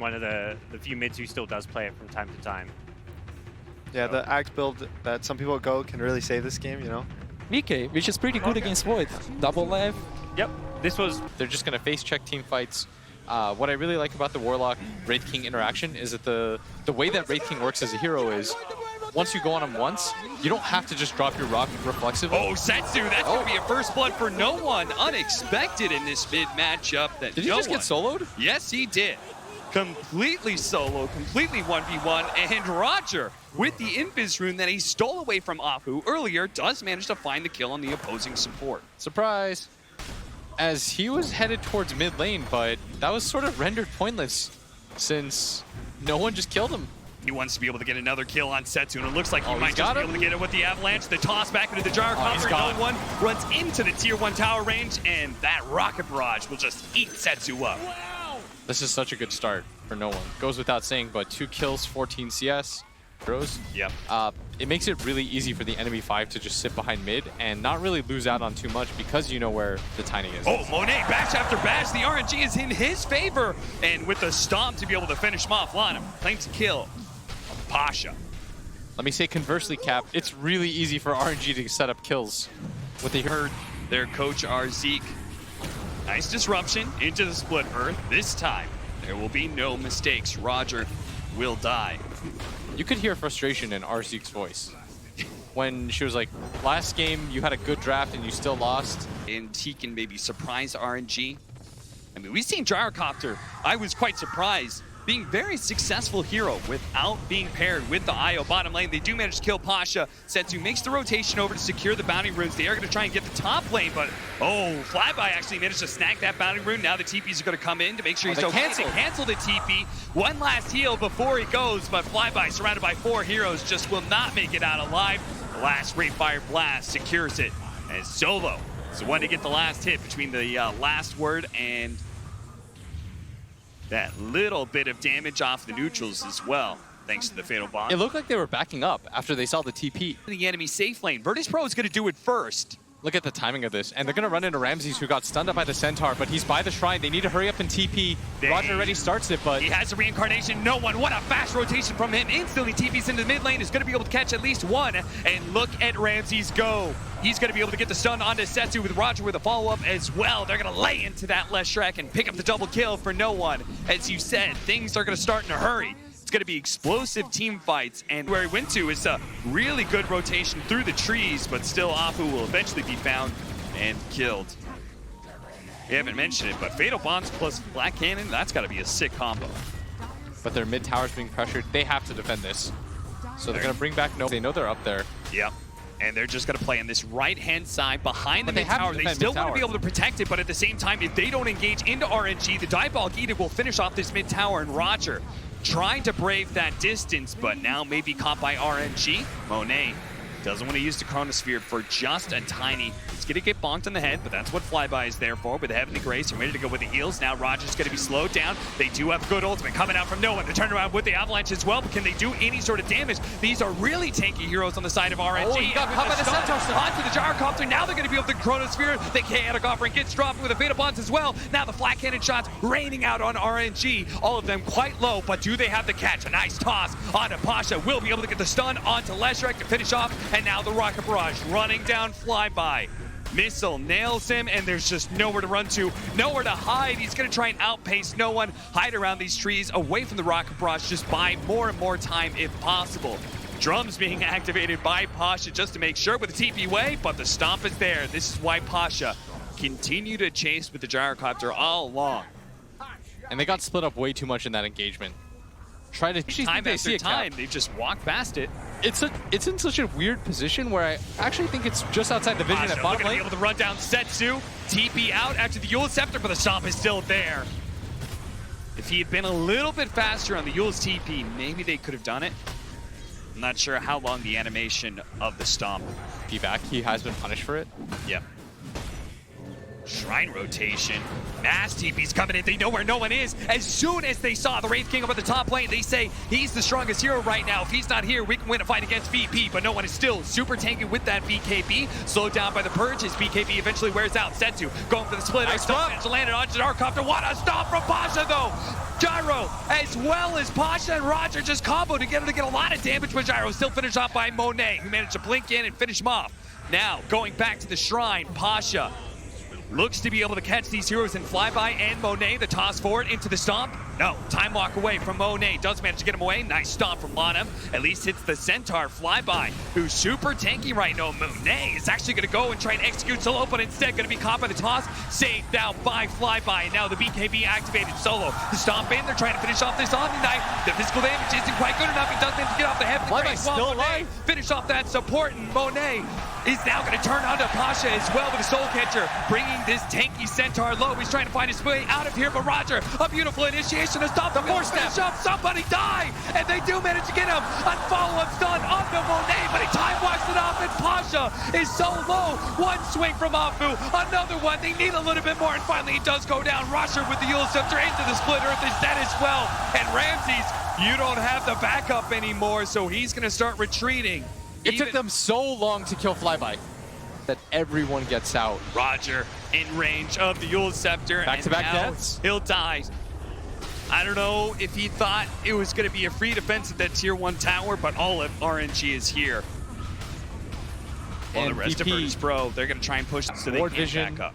one of the few mids who still does play it from time to time. Yeah, the Axe build that some people go can really save this game, you know? VK, which is pretty good against Void. Double left. Yep, this was... They're just going to face check team fights. What I really like about the Warlock Wraith King interaction is that the way that Wraith King works as a hero is once you go on him once, you don't have to just drop your rock reflexively. Oh, Setsu, that's going to be a first blood for no one. Unexpected in this mid matchup. That did he just get soloed? Yes, he did. Completely solo, completely 1v1, and Roger, with the Invis rune that he stole away from Apu earlier, does manage to find the kill on the opposing support. Surprise! As he was headed towards mid lane, but that was sort of rendered pointless since no one just killed him. He wants to be able to get another kill on Setsu, and it looks like he might just be him. able to get it with the Avalanche. The toss back into the Gyrocopter. No one runs into the tier 1 tower range, and that Rocket Barrage will just eat Setsu up. This is such a good start for no one. Goes without saying, but 2 kills, 14 CS. Yep. It makes it really easy for the enemy 5 to just sit behind mid and not really lose out on too much because you know where the Tiny is. Oh, Monet, bash after bash. The RNG is in his favor. And with the stomp to be able to finish him off, Lanham claims to kill Pasha. Let me say conversely, Cap, it's really easy for RNG to set up kills. What they heard their coach, Zeke. Nice disruption into the split earth. This time, there will be no mistakes. Roger will die. You could hear frustration in Zeke's voice when she was like, last game you had a good draft and you still lost. And he can maybe surprise RNG. I mean, we've seen Gyrocopter. I was quite surprised. Being very successful hero without being paired with the IO bottom lane. They do manage to kill Pasha. Setsu makes the rotation over to secure the bounty runes. They are going to try and get the top lane, but Flyby actually managed to snag that bounty rune. Now the TPs are going to come in to make sure he's okay. They cancel the TP. One last heal before he goes, but Flyby, surrounded by 4 heroes, just will not make it out alive. The last Great Fire Blast secures it, as Solo is the one to get the last hit between the last word and that little bit of damage off the neutrals as well, thanks to the Fatal Bond. It looked like they were backing up after they saw the TP. The enemy safe lane. Virtus.pro is going to do it first. Look at the timing of this. And they're going to run into Ramses, who got stunned up by the Centaur, but he's by the Shrine. They need to hurry up and TP. Roger already starts it, but... He has a reincarnation. No one. What a fast rotation from him. Instantly TPs into the mid lane. Is going to be able to catch at least one. And look at Ramses go. He's going to be able to get the stun onto Setsu with Roger with a follow-up as well. They're going to lay into that Leshrac and pick up the double kill for no one. As you said, things are going to start in a hurry. It's going to be explosive team fights, and where he went to is a really good rotation through the trees, but still Apu will eventually be found and killed. We haven't mentioned it, but Fatal Bonds plus Black Cannon, that's got to be a sick combo. But their mid tower's being pressured. They have to defend this. So they're going to bring back no. They know they're up there. Yep. And they're just going to play on this right-hand side behind the mid-tower. They still want to be able to protect it, but at the same time, if they don't engage into RNG, the Diabolic Edict will finish off this mid-tower, and Roger trying to brave that distance, but now maybe caught by RNG. Monet doesn't want to use the Chronosphere for just a tiny. He's going to get bonked in the head, but that's what Flyby is there for with the Heavenly Grace. They're ready to go with the heals. Now Roger's going to be slowed down. They do have good ultimate coming out from no one. They turn around with the Avalanche as well, but can they do any sort of damage? These are really tanky heroes on the side of RNG. Oh, he got caught by the Centaur. Onto the Gyrocopter. Now they're going to be able to Chronosphere. The Chaotic Offering gets dropped with the Fatal Bonds as well. Now the Flat Cannon shots raining out on RNG. All of them quite low, but do they have the catch? A nice toss onto Pasha. Will be able to get the stun onto Leshrac to finish off, and now the Rocket Barrage running down Flyby. Missile nails him, and there's just nowhere to run to, nowhere to hide. He's going to try and outpace no one, hide around these trees, away from the Rocket Barrage, just buy more and more time if possible. Drums being activated by Pasha just to make sure with the TP way, but the stomp is there. This is why Pasha continue to chase with the Gyrocopter all along. And they got split up way too much in that engagement. Try to time after time, they've just walked past it. It's in such a weird position where I actually think it's just outside the vision at bottom lane. Be able to run down Setsu, TP out after the Eul's Scepter, but the stomp is still there. If he had been a little bit faster on the Eul's TP, maybe they could have done it. I'm not sure how long the animation of the stomp. He has been punished for it. Yep. Shrine rotation. Mass TP's coming in. They know where no one is. As soon as they saw the Wraith King up at the top lane, they say he's the strongest hero right now. If he's not here, we can win a fight against VP, but no one is still super tanky with that BKB. Slowed down by the Purge as BKB eventually wears out. Setsu going for the split. Nice Stomp managed to land it onto Darkcopter. What a stop from Pasha though! Gyro, as well as Pasha and Roger just comboed together to get a lot of damage, but Gyro still finished off by Monet, who managed to blink in and finish him off. Now, going back to the Shrine, Pasha looks to be able to catch these heroes in Flyby and Monet. The toss forward into the stomp. No, time walk away from Monet. Does manage to get him away. Nice stomp from Lana. At least hits the Centaur Flyby, who's super tanky right now. Monet is actually going to go and try and execute solo, but instead going to be caught by the toss. Saved out by Flyby. And now the BKB activated solo. The stomp in. They're trying to finish off this Omni Knight. The physical damage isn't quite good enough. He does manage to get off the head. Flyby's still alive. Finish off that support, and Monet is now going to turn onto Pasha as well with a Soul Catcher, bringing this tanky Centaur low. He's trying to find his way out of here, but Roger, a beautiful initiation to stop the force step. Somebody die, and they do manage to get him. On follow-up stun onto Monet, but he time walks it off, and Pasha is so low. One swing from Afu, another one. They need a little bit more, and finally he does go down. Roger with the Yule Scepter into the Split Earth is dead as well, and Ramses, you don't have the backup anymore, so he's going to start retreating. It took them so long to kill Flyby that everyone gets out. Roger in range of the Yule Scepter. Back-to-back and now deaths. He'll die. I don't know if he thought it was going to be a free defense at that tier 1 tower, but all of RNG is here. While the rest of Virtus.pro, they're going to try and push so they Ward can vision, back up.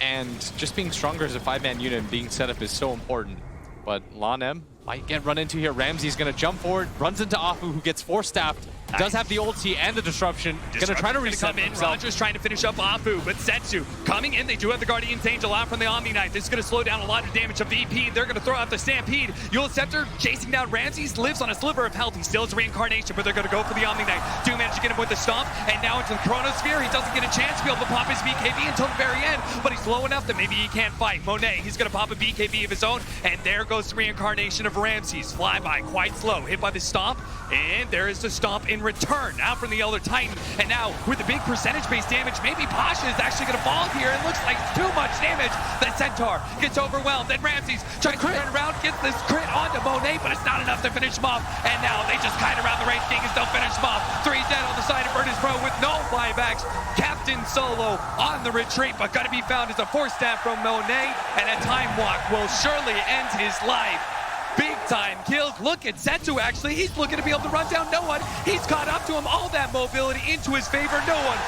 and just being stronger as a 5-man unit and being set up is so important. But Lon-M might get run into here. Ramsey's going to jump forward, runs into Afu, who gets force-staffed. Does have the ulti and the disruption. Gonna try to reset himself. Roger's trying to finish up Afu, but Setsu coming in. They do have the Guardian's Angel out from the Omni Knight. This is gonna slow down a lot of damage of VP. They're gonna throw out the Stampede. Yule Scepter chasing down Ramses, lives on a sliver of health. He still has reincarnation, but they're gonna go for the Omni Knight. Do manage to get him with the stomp, and now into the Chronosphere. He doesn't get a chance to be able to pop his BKB until the very end, but he's low enough that maybe he can't fight. Monet, he's gonna pop a BKB of his own, and there goes the reincarnation of Ramses. Flyby quite slow, hit by the stomp, and there is the stomp in return. Now from the Elder Titan, and now with the big percentage-based damage, maybe Pasha is actually going to fall here. It looks like too much damage. The Centaur gets overwhelmed, then Ramses tries to turn around, gets this crit onto Monet, but it's not enough to finish him off. And now they just kite around the Wraith King and still finish him off. 3 dead on the side of Virtus.pro with no flybacks. Captain Solo on the retreat, but got to be found as a force staff from Monet, and a time walk will surely end his life. Big time kills. Look at Setsu actually. He's looking to be able to run down no one. He's caught up to him. All that mobility into his favor. No one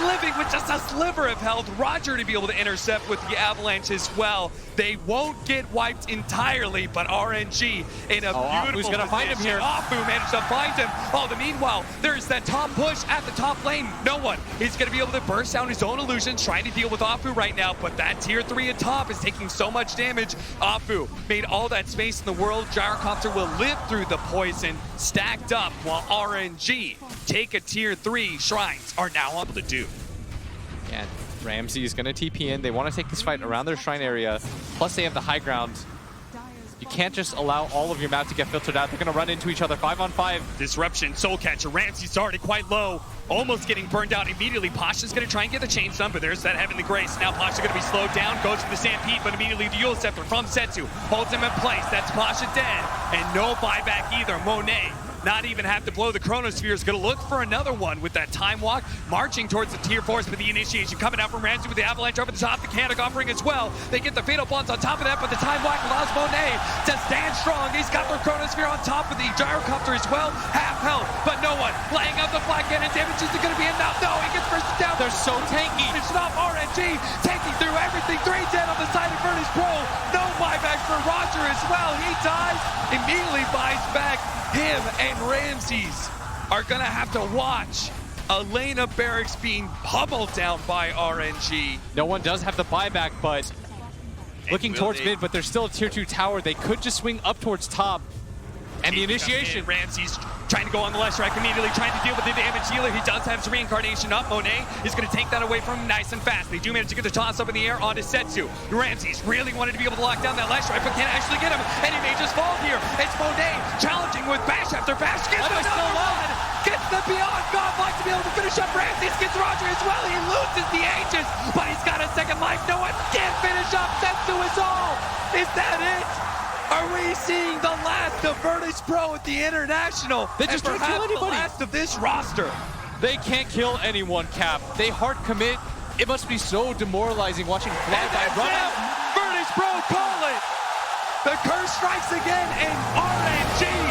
living with just a sliver of health. Roger to be able to intercept with the Avalanche as well. They won't get wiped entirely, but RNG in a beautiful Afu's gonna find him here. Afu managed to find him. Oh, the meanwhile, there's that top push at the top lane. No one is gonna be able to burst down his own illusions, trying to deal with Afu right now, but that tier 3 at top is taking so much damage. Afu made all that space in the world. Gyrocopter will live through the poison, stacked up, while RNG take a tier 3. Shrines are now able to do. And Ramsey is going to TP in. They want to take this fight around their shrine area. Plus, they have the high ground. You can't just allow all of your map to get filtered out. They're going to run into each other 5-on-5. Disruption, Soul Catcher. Ramsey's already quite low. Almost getting burned out immediately. Pasha's going to try and get the chain stun, but there's that Heavenly Grace. Now Pasha going to be slowed down. Goes for the Stampede, but immediately the Yule Scepter from Setsu holds him in place. That's Pasha dead. And no buyback either. Monet not even have to blow the Chronosphere, is going to look for another one with that time walk, marching towards the tier 4s, but the initiation coming out from Ramsey with the Avalanche over the top, the Chaotic offering as well. They get the Fatal Bonds on top of that, but the time walk allows Monet to stand strong. He's got the Chronosphere on top of the Gyrocopter as well, half health, but no one laying out the Black Cannon. Damage isn't going to be enough. No, he gets first down. They're so tanky. Finish it off. RNG taking through everything. 3 dead on the side of Virtus.pro. No buyback for Roger as well. He dies, immediately buys back. Him and Ramses are gonna have to watch Elena Barracks being pummeled down by RNG. No one does have the buyback, but looking towards mid, but there's still a tier 2 tower. They could just swing up towards top. And the initiation. Ramsey's trying to go on the left strike immediately, trying to deal with the damage dealer. He does have his reincarnation up. Monet is going to take that away from him nice and fast. They do manage to get the toss up in the air onto Setsu. Ramsey's really wanted to be able to lock down that left strike, but can't actually get him. And he may just fall here. It's Monet challenging with bash after bash. Gets the Beyond Godlike to be able to finish up Ramses. Gets Roger as well. He loses the Aegis, but he's got a second life. No one can finish up Setsu is all. Is that it? Are we seeing the last of Virtus.pro at the International? They just and don't kill perhaps the anybody. last of this roster. They can't kill anyone, Cap. They hard commit. It must be so demoralizing watching And Flyby that's run it. out. Virtus.pro call it. The curse strikes again, and RNG